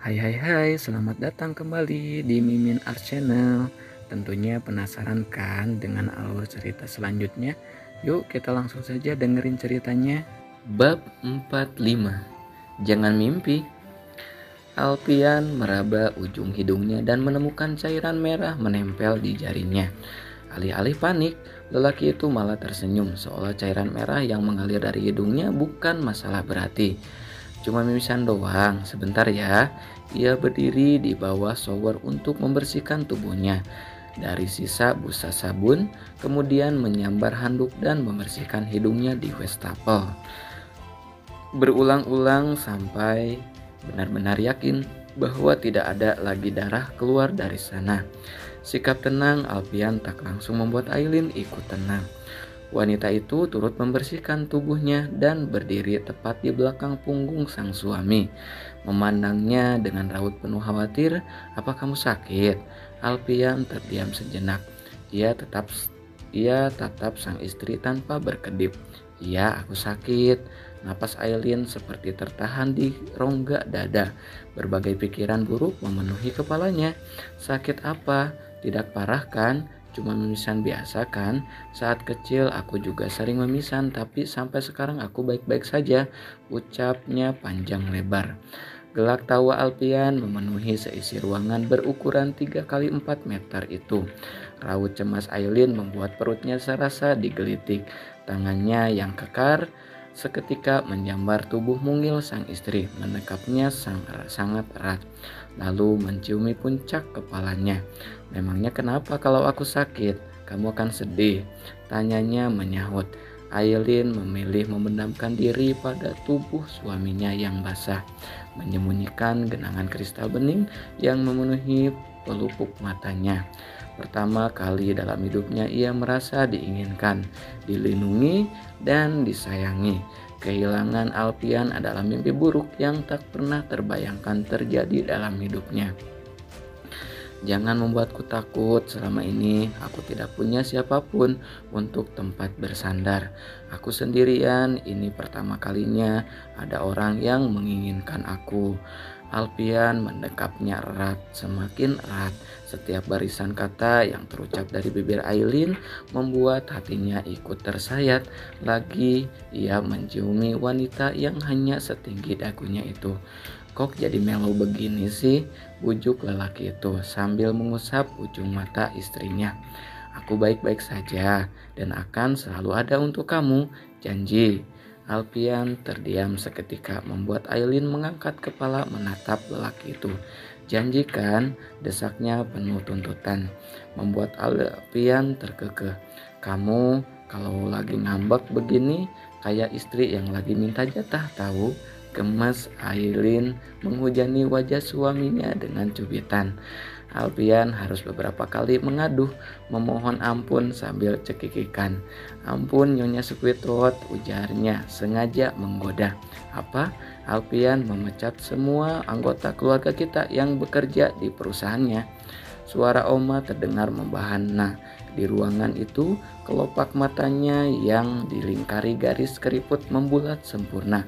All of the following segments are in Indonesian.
Hai hai hai, selamat datang kembali di Mimin Art Channel. Tentunya penasaran kan dengan alur cerita selanjutnya? Yuk kita langsung saja dengerin ceritanya. Bab 45. Jangan mimpi. Alpian meraba ujung hidungnya dan menemukan cairan merah menempel di jarinya. Alih-alih panik, lelaki itu malah tersenyum seolah cairan merah yang mengalir dari hidungnya bukan masalah berarti. Cuma mimisan doang, sebentar ya. Ia berdiri di bawah shower untuk membersihkan tubuhnya dari sisa busa sabun, kemudian menyambar handuk dan membersihkan hidungnya di wastafel. Berulang-ulang sampai benar-benar yakin bahwa tidak ada lagi darah keluar dari sana. Sikap tenang Alpian tak langsung membuat Aileen ikut tenang. Wanita itu turut membersihkan tubuhnya dan berdiri tepat di belakang punggung sang suami. Memandangnya dengan raut penuh khawatir, "Apa kamu sakit?" Alpian terdiam sejenak. Ia tatap sang istri tanpa berkedip. "Iya, aku sakit." Napas Aileen seperti tertahan di rongga dada. Berbagai pikiran buruk memenuhi kepalanya. Sakit apa? Tidak parah kan? Cuma mimisan biasa kan? Saat kecil aku juga sering mimisan, tapi sampai sekarang aku baik-baik saja, ucapnya panjang lebar. Gelak tawa Alpian memenuhi seisi ruangan berukuran 3 kali 4 meter itu. Raut cemas Aileen membuat perutnya serasa digelitik. Tangannya yang kekar seketika menyambar tubuh mungil sang istri, menekapnya sangat erat, lalu menciumi puncak kepalanya. "Memangnya kenapa kalau aku sakit? Kamu akan sedih?" tanyanya menyahut. Aileen memilih memendamkan diri pada tubuh suaminya yang basah, menyembunyikan genangan kristal bening yang memenuhi pelupuk matanya. Pertama kali dalam hidupnya ia merasa diinginkan, dilindungi, dan disayangi. Kehilangan Alpian adalah mimpi buruk yang tak pernah terbayangkan terjadi dalam hidupnya. "Jangan membuatku takut. Selama ini aku tidak punya siapapun untuk tempat bersandar. Aku sendirian. Ini pertama kalinya ada orang yang menginginkan aku." Alpian mendekapnya erat, semakin erat. Setiap barisan kata yang terucap dari bibir Aileen membuat hatinya ikut tersayat. Lagi ia menciumi wanita yang hanya setinggi dagunya itu. "Kok jadi melo begini sih?" bujuk lelaki itu sambil mengusap ujung mata istrinya. "Aku baik-baik saja dan akan selalu ada untuk kamu, janji." Alpian terdiam seketika membuat Aileen mengangkat kepala menatap lelaki itu. "Janji kan?" desaknya penuh tuntutan, membuat Alpian terkekeh. "Kamu kalau lagi ngambek begini kayak istri yang lagi minta jatah tahu." Gemas Aileen menghujani wajah suaminya dengan cubitan. Alpian harus beberapa kali mengaduh, memohon ampun sambil cekikikan. "Ampun Nyonya Squidward," ujarnya sengaja menggoda. "Apa?" Alpian memecat semua anggota keluarga kita yang bekerja di perusahaannya. Suara Oma terdengar membahana. Di ruangan itu, kelopak matanya yang dilingkari garis keriput membulat sempurna,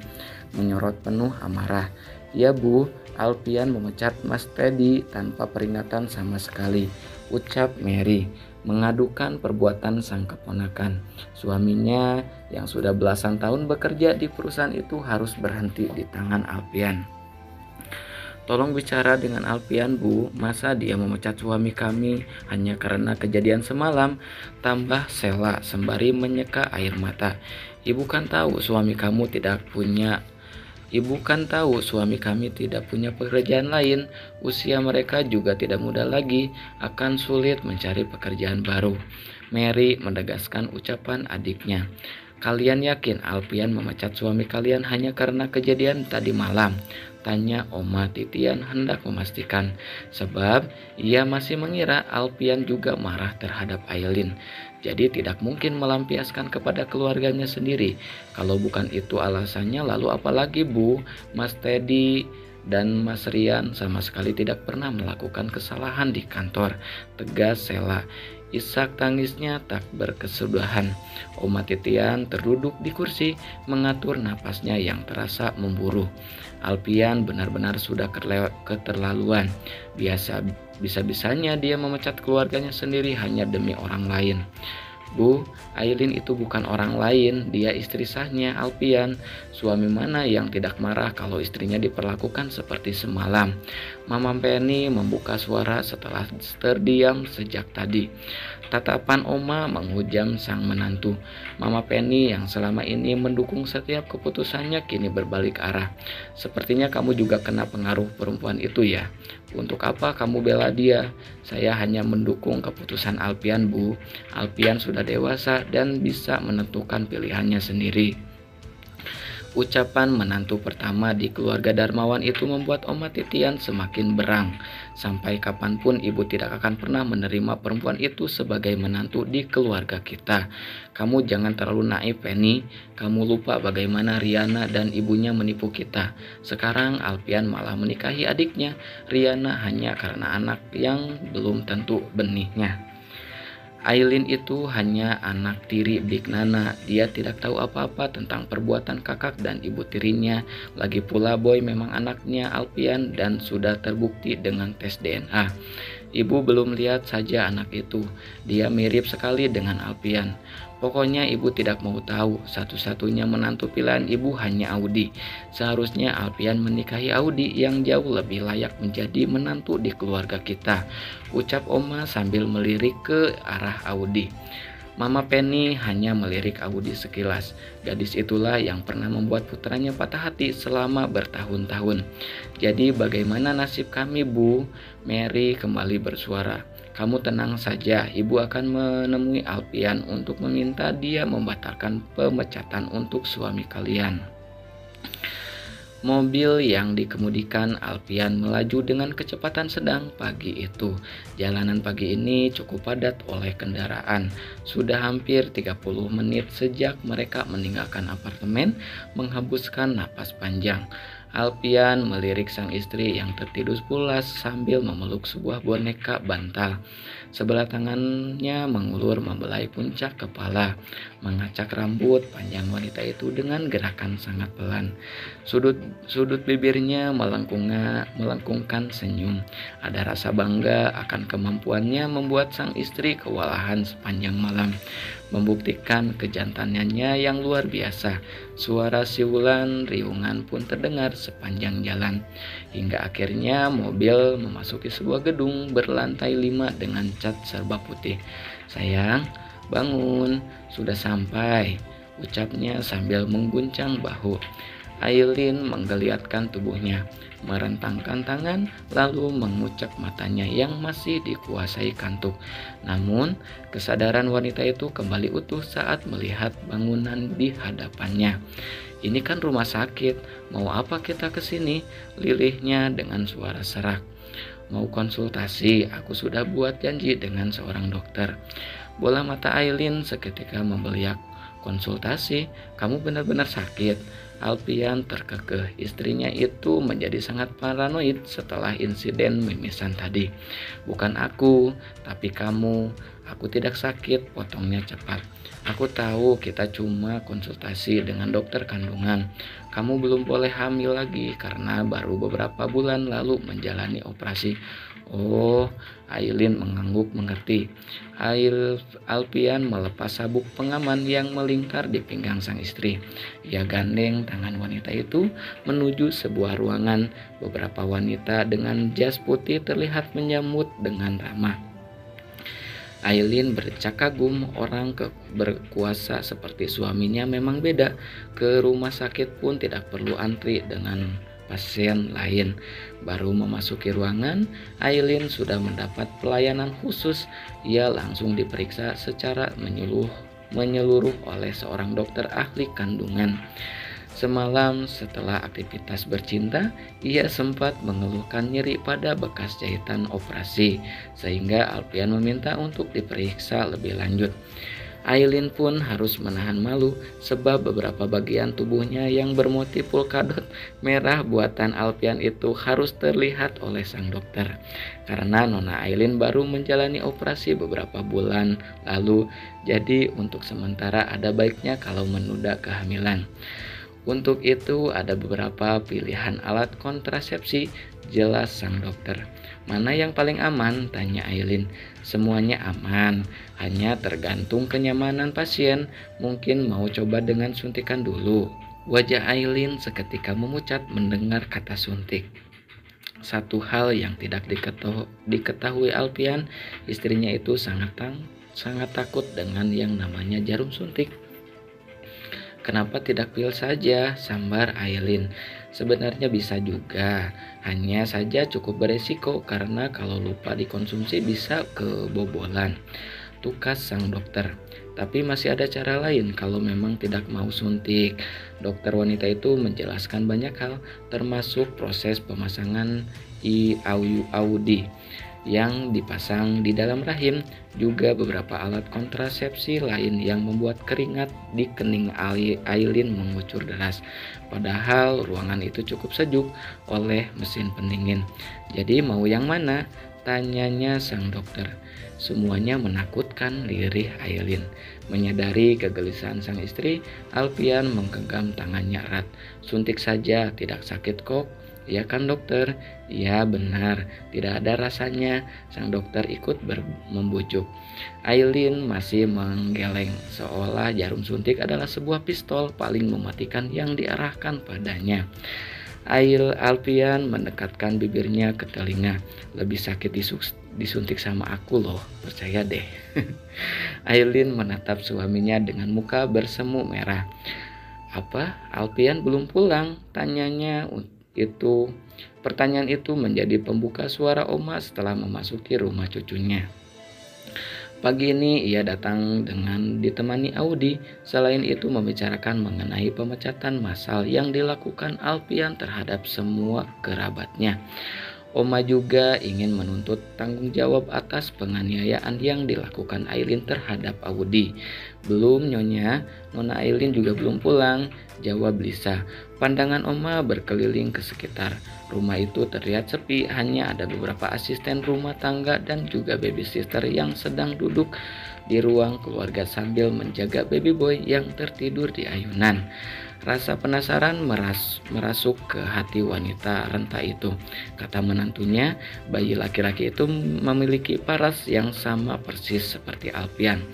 menyorot penuh amarah. "Ya Bu, Alpian memecat Mas Teddy tanpa peringatan sama sekali," ucap Mary, mengadukan perbuatan sang keponakan. Suaminya yang sudah belasan tahun bekerja di perusahaan itu harus berhenti di tangan Alpian. "Tolong bicara dengan Alpian Bu, masa dia memecat suami kami hanya karena kejadian semalam?" tambah Sela sembari menyeka air mata. Ibu kan tahu suami kami tidak punya pekerjaan lain. Usia mereka juga tidak muda lagi, akan sulit mencari pekerjaan baru." Mary menegaskan ucapan adiknya. "Kalian yakin Alpian memecat suami kalian hanya karena kejadian tadi malam?" tanya Oma Titian hendak memastikan, sebab ia masih mengira Alpian juga marah terhadap Aileen. Jadi tidak mungkin melampiaskan kepada keluarganya sendiri. "Kalau bukan itu alasannya, lalu apa lagi Bu? Mas Teddy dan Mas Rian sama sekali tidak pernah melakukan kesalahan di kantor," tegas Sela. Isak tangisnya tak berkesudahan. Oma Titian terduduk di kursi, mengatur napasnya yang terasa memburu. Alpian benar-benar sudah keterlaluan. Bisa-bisanya dia memecat keluarganya sendiri hanya demi orang lain. Bu, Aileen itu bukan orang lain, dia istri sahnya Alpian. Suami mana yang tidak marah kalau istrinya diperlakukan seperti semalam? Mama Penny membuka suara setelah terdiam sejak tadi. Tatapan Oma menghujam sang menantu. Mama Penny yang selama ini mendukung setiap keputusannya kini berbalik arah. Sepertinya kamu juga kena pengaruh perempuan itu ya. Untuk apa kamu bela dia? Saya hanya mendukung keputusan Alpian, Bu. Alpian sudah dewasa dan bisa menentukan pilihannya sendiri. Ucapan menantu pertama di keluarga Darmawan itu membuat Oma Titian semakin berang. Sampai kapanpun ibu tidak akan pernah menerima perempuan itu sebagai menantu di keluarga kita. Kamu jangan terlalu naif, Penny. Kamu lupa bagaimana Riana dan ibunya menipu kita. Sekarang Alpian malah menikahi adiknya. Riana hanya karena anak yang belum tentu benihnya. Aileen itu hanya anak tiri Big Nana. Dia tidak tahu apa-apa tentang perbuatan kakak dan ibu tirinya. Lagi pula Boy memang anaknya Alpian dan sudah terbukti dengan tes DNA. Ibu belum lihat saja anak itu. Dia mirip sekali dengan Alpian. Pokoknya ibu tidak mau tahu. Satu-satunya menantu pilihan ibu hanya Audi. Seharusnya Alpian menikahi Audi yang jauh lebih layak menjadi menantu di keluarga kita, ucap Oma sambil melirik ke arah Audi. Mama Penny hanya melirik Audi sekilas. Gadis itulah yang pernah membuat putranya patah hati selama bertahun-tahun. Jadi bagaimana nasib kami, Bu? Mary kembali bersuara. Kamu tenang saja, ibu akan menemui Alpian untuk meminta dia membatalkan pemecatan untuk suami kalian. Mobil yang dikemudikan Alpian melaju dengan kecepatan sedang pagi itu. Jalanan pagi ini cukup padat oleh kendaraan. Sudah hampir 30 menit sejak mereka meninggalkan apartemen, menghembuskan napas panjang. Alpian melirik sang istri yang tertidur pulas sambil memeluk sebuah boneka bantal. Sebelah tangannya mengulur membelai puncak kepala, mengacak rambut panjang wanita itu dengan gerakan sangat pelan. Sudut bibirnya melengkungkan senyum. Ada rasa bangga akan kemampuannya membuat sang istri kewalahan sepanjang malam, membuktikan kejantanannya yang luar biasa. Suara siulan riungan pun terdengar sepanjang jalan, hingga akhirnya mobil memasuki sebuah gedung berlantai 5 dengan cat serba putih. Sayang, bangun, sudah sampai, ucapnya sambil mengguncang bahu. Aileen menggeliatkan tubuhnya, merentangkan tangan, lalu mengucap matanya yang masih dikuasai kantuk. Namun, kesadaran wanita itu kembali utuh saat melihat bangunan di hadapannya. Ini kan rumah sakit, mau apa kita ke sini? Lilihnya dengan suara serak. Mau konsultasi, aku sudah buat janji dengan seorang dokter. Bola mata Aileen seketika membeliak. Konsultasi? Kamu benar-benar sakit? Alpian terkekeh. Istrinya itu menjadi sangat paranoid setelah insiden mimisan tadi. Bukan aku, tapi kamu. Aku tidak sakit, potongnya cepat. Aku tahu kita cuma konsultasi dengan dokter kandungan. Kamu belum boleh hamil lagi karena baru beberapa bulan lalu menjalani operasi. Oh, Aileen mengangguk mengerti. Alpian melepas sabuk pengaman yang melingkar di pinggang sang istri. Ia gandeng tangan wanita itu menuju sebuah ruangan. Beberapa wanita dengan jas putih terlihat menyambut dengan ramah. Aileen bercak kagum, orang berkuasa seperti suaminya memang beda. Ke rumah sakit pun tidak perlu antri dengan pasien lain. Baru memasuki ruangan, Aileen sudah mendapat pelayanan khusus. Ia langsung diperiksa secara menyeluruh oleh seorang dokter ahli kandungan. Semalam setelah aktivitas bercinta, ia sempat mengeluhkan nyeri pada bekas jahitan operasi, sehingga Alpian meminta untuk diperiksa lebih lanjut. Aileen pun harus menahan malu sebab beberapa bagian tubuhnya yang bermotif polkadot merah buatan Alpian itu harus terlihat oleh sang dokter. Karena Nona Aileen baru menjalani operasi beberapa bulan lalu, jadi untuk sementara ada baiknya kalau menunda kehamilan. Untuk itu ada beberapa pilihan alat kontrasepsi, jelas sang dokter. Mana yang paling aman? Tanya Aileen. Semuanya aman, hanya tergantung kenyamanan pasien. Mungkin mau coba dengan suntikan dulu. Wajah Aileen seketika memucat mendengar kata suntik. Satu hal yang tidak diketahui Alpian, istrinya itu sangat takut dengan yang namanya jarum suntik. Kenapa tidak pil saja, sambar Aileen. Sebenarnya bisa juga, hanya saja cukup beresiko karena kalau lupa dikonsumsi bisa kebobolan. Tukas sang dokter. Tapi masih ada cara lain kalau memang tidak mau suntik. Dokter wanita itu menjelaskan banyak hal, termasuk proses pemasangan IUD yang dipasang di dalam rahim, juga beberapa alat kontrasepsi lain yang membuat keringat di kening Aileen mengucur deras. Padahal ruangan itu cukup sejuk oleh mesin pendingin. Jadi mau yang mana? Tanyanya sang dokter. Semuanya menakutkan, lirih Aileen. Menyadari kegelisahan sang istri, Alpian menggenggam tangannya erat. Suntik saja, tidak sakit kok. Ya kan dokter? Ya benar, tidak ada rasanya. Sang dokter ikut membujuk. Aileen masih menggeleng, seolah jarum suntik adalah sebuah pistol paling mematikan yang diarahkan padanya. Alpian mendekatkan bibirnya ke telinga. Lebih sakit disuntik sama aku loh, percaya deh. Aileen menatap suaminya dengan muka bersemu merah. Apa? Alpian belum pulang? Tanyanya itu. Pertanyaan itu menjadi pembuka suara Oma setelah memasuki rumah cucunya. Pagi ini ia datang dengan ditemani Audi. Selain itu membicarakan mengenai pemecatan massal yang dilakukan Alpian terhadap semua kerabatnya. Oma juga ingin menuntut tanggung jawab atas penganiayaan yang dilakukan Aileen terhadap Audi. Belum nyonya, Nona Aileen juga belum pulang, jawab Lisa. Pandangan Oma berkeliling ke sekitar. Rumah itu terlihat sepi, hanya ada beberapa asisten rumah tangga dan juga babysitter yang sedang duduk di ruang keluarga sambil menjaga baby boy yang tertidur di ayunan. Rasa penasaran merasuk ke hati wanita renta itu. Kata menantunya, bayi laki-laki itu memiliki paras yang sama persis seperti Alpian.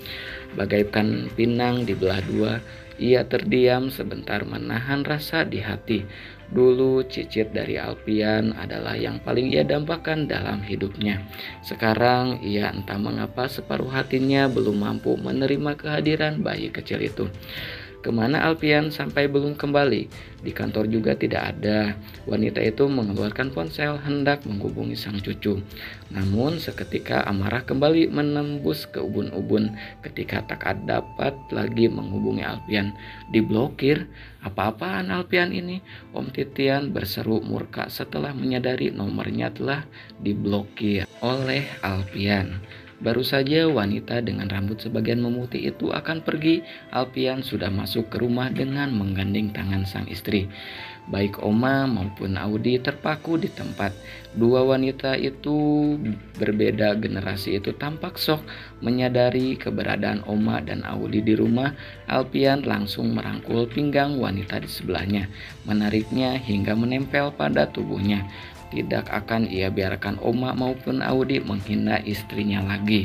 Bagaikan pinang dibelah dua, ia terdiam sebentar menahan rasa di hati. Dulu cicit dari Alpian adalah yang paling ia dambakan dalam hidupnya. Sekarang ia entah mengapa separuh hatinya belum mampu menerima kehadiran bayi kecil itu. Kemana Alpian sampai belum kembali? Di kantor juga tidak ada. Wanita itu mengeluarkan ponsel hendak menghubungi sang cucu. Namun seketika amarah kembali menembus ke ubun-ubun ketika tak dapat lagi menghubungi Alpian. Diblokir? Apa-apaan Alpian ini? Om Titian berseru murka setelah menyadari nomornya telah diblokir oleh Alpian. Baru saja wanita dengan rambut sebagian memutih itu akan pergi, Alpian sudah masuk ke rumah dengan menggandeng tangan sang istri. Baik Oma maupun Audi terpaku di tempat. Dua wanita itu berbeda generasi itu tampak shock menyadari keberadaan Oma dan Audi di rumah. Alpian langsung merangkul pinggang wanita di sebelahnya, menariknya hingga menempel pada tubuhnya. Tidak akan ia biarkan Oma maupun Audi menghina istrinya lagi.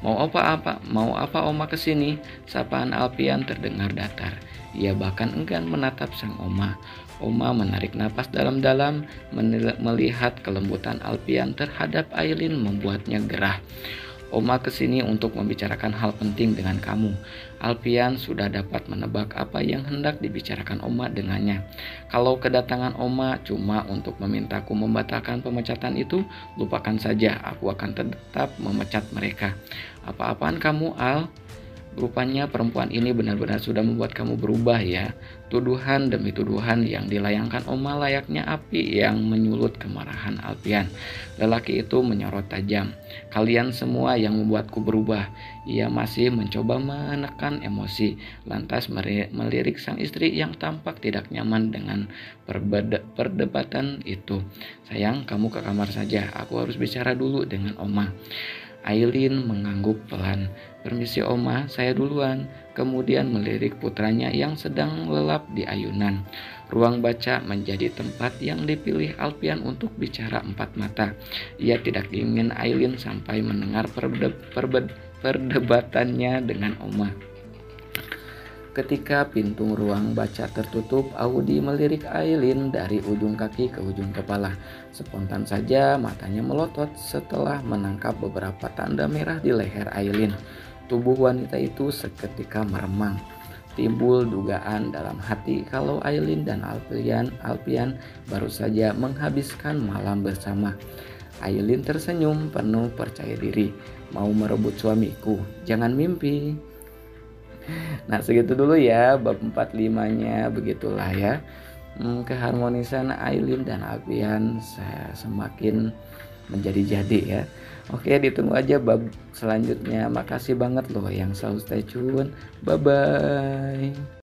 Mau apa Oma kesini? Sapaan Alpian terdengar datar. Ia bahkan enggan menatap sang Oma. Oma menarik napas dalam-dalam, melihat kelembutan Alpian terhadap Aileen membuatnya gerah. Oma kesini untuk membicarakan hal penting dengan kamu. Alpian sudah dapat menebak apa yang hendak dibicarakan Oma dengannya. Kalau kedatangan Oma cuma untuk memintaku membatalkan pemecatan itu, lupakan saja, aku akan tetap memecat mereka. Apa-apaan kamu, Al? Rupanya perempuan ini benar-benar sudah membuat kamu berubah ya. Tuduhan demi tuduhan yang dilayangkan Oma layaknya api yang menyulut kemarahan Alpian. Lelaki itu menyorot tajam. Kalian semua yang membuatku berubah. Ia masih mencoba menekan emosi, lantas melirik sang istri yang tampak tidak nyaman dengan perdebatan itu. Sayang, kamu ke kamar saja. Aku harus bicara dulu dengan Oma. Aileen mengangguk pelan. Permisi Oma, saya duluan. Kemudian melirik putranya yang sedang lelap di ayunan. Ruang baca menjadi tempat yang dipilih Alpian untuk bicara empat mata. Ia tidak ingin Aileen sampai mendengar perdebatannya dengan Oma. Ketika pintu ruang baca tertutup, Audi melirik Aileen dari ujung kaki ke ujung kepala. Spontan saja matanya melotot setelah menangkap beberapa tanda merah di leher Aileen. Tubuh wanita itu seketika meremang. Timbul dugaan dalam hati kalau Aileen dan Alpian baru saja menghabiskan malam bersama. Aileen tersenyum penuh percaya diri. Mau merebut suamiku? Jangan mimpi. Nah segitu dulu ya bab 45-nya, begitulah ya. Keharmonisan Aileen dan Alpian saya semakin menjadi-jadi ya. Oke, ditunggu aja bab selanjutnya. Makasih banget loh yang selalu stay tune. Bye bye.